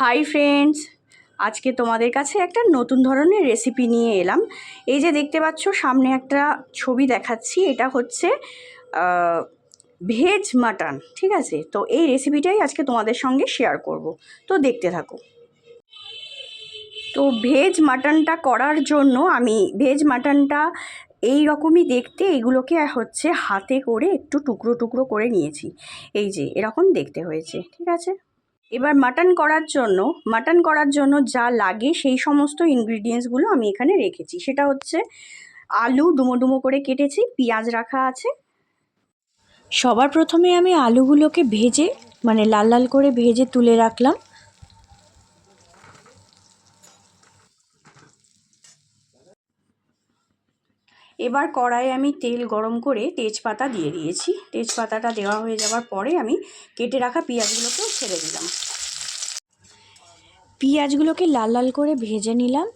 Hi friends, আজকে তোমাদের কাছে একটা নতুন ধরনের রেসিপি নিয়ে এলাম। এই যে দেখতে পাচ্ছ সামনে একটা ছবি দেখাচ্ছি, এটা হচ্ছে ভেজ মাটন। ঠিক আছে, তো এই রেসিপিটাই আজকে তোমাদের সঙ্গে শেয়ার করব, তো দেখতে থাকো। তো ভেজ মাটনটা করার জন্য আমি ভেজ মাটনটা এই রকমই দেখতে, এগুলোকে হচ্ছে হাতে করে একটু টুকরো টুকরো করে নিয়েছি। এই যে এরকম দেখতে হয়েছে, ঠিক আছে। এবার মাটন করার জন্য যা লাগে সেই সমস্ত ইনগ্রিডিয়েন্টসগুলো আমি এখানে রেখেছি। সেটা হচ্ছে আলু ডুমো ডুমো করে কেটেছি, পেঁয়াজ রাখা আছে। সবার প্রথমে আমি আলুগুলোকে ভেজে লাল লাল করে ভেজে তুলে রাখলাম। এবার কড়াইয়ে আমি তেল গরম করে তেজপাতা দিয়ে দিয়েছি। তেজপাতাটা দেওয়া হয়ে যাওয়ার পরে আমি কেটে রাখা পেঁয়াজগুলোকেও ছেড়ে দিলাম। পেঁয়াজগুলোকে লাল লাল করে ভেজে নিলাম।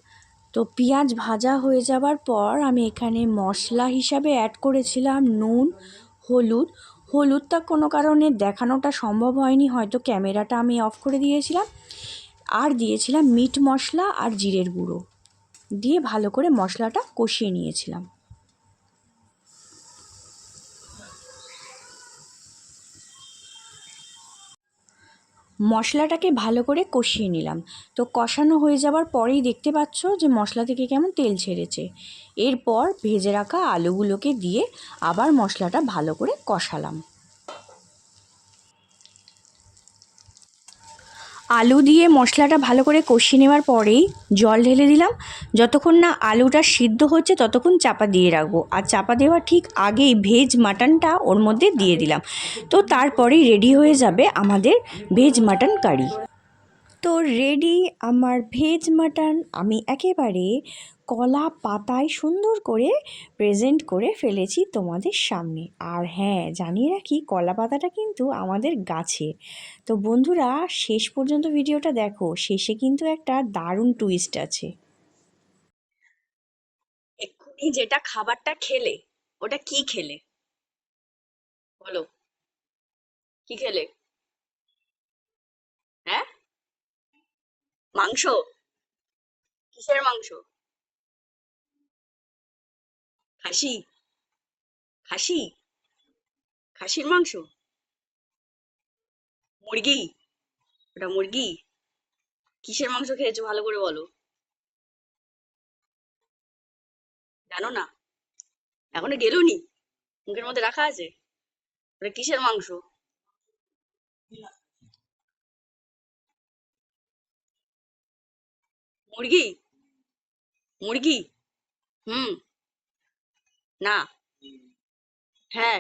তো পেঁয়াজ ভাজা হয়ে যাবার পর আমি এখানে মশলা হিসাবে অ্যাড করেছিলাম নুন, হলুদ। হলুদটা কোনো কারণে দেখানোটা সম্ভব হয়নি, হয়তো ক্যামেরাটা আমি অফ করে দিয়েছিলাম। আর দিয়েছিলাম মিট মশলা আর জিরের গুঁড়ো দিয়ে ভালো করে মশলাটা কষিয়ে নিয়েছিলাম। মশলাটাকে ভালো করে কষিয়ে নিলাম। তো কষানো হয়ে যাবার পরেই দেখতে পাচ্ছ যে মশলা থেকে কেমন তেল ছেড়েছে। এরপর ভেজে রাখা আলুগুলোকে দিয়ে আবার মশলাটা ভালো করে কষালাম। আলু দিয়ে মশলাটা ভালো করে কষিয়ে নেওয়ার পরেই জল ঢেলে দিলাম। যতক্ষণ না আলুটা সিদ্ধ হচ্ছে ততক্ষণ চাপা দিয়ে রাখবো, আর চাপা দেওয়ার ঠিক আগেই ভেজ মাটনটা ওর মধ্যে দিয়ে দিলাম। তো তারপরেই রেডি হয়ে যাবে আমাদের ভেজ মাটন কারি। তো রেডি আমার ভেজ মাটন। আমি একেবারে কলা পাতায় সুন্দর করে প্রেজেন্ট করে ফেলেছি তোমাদের সামনে। আর হ্যাঁ, জানিয়ে রাখি কলা পাতাটা কিন্তু আমাদের গাছে। তো বন্ধুরা, শেষ পর্যন্ত ভিডিওটা দেখো, শেষে কিন্তু একটা দারুণ টুইস্ট আছে। এক্ষুনি যেটা খাবারটা খেলে, ওটা কি খেলে বলো? কি খেলে? হ্যাঁ, মাংস? কিসের মাংস? খাসি? খাসি? খাসির মাংস? মুরগি? ওটা মুরগি? কিসের মাংস খেয়েছো ভালো করে বলো। জানো না? এখনো গেলোনি? মুখের মধ্যে রাখা আছে? ওটা কিসের মাংস? মুরগি? মুরগি? হুম। না। হ্যাঁ।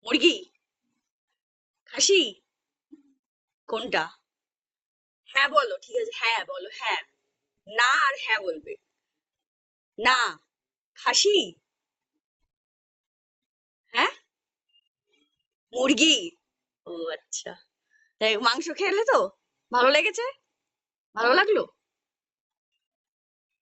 মুরগি? খাসি? কোনটা? হ্যাঁ বলো, ঠিক আছে, হ্যাঁ বলো, হ্যাঁ। না আর হ্যাঁ বলবে। না। খাসি? হ্যাঁ। মুরগি? ও আচ্ছা। তাই মাংস খেলে তো ভালো লেগেছে? ভালো লাগলো?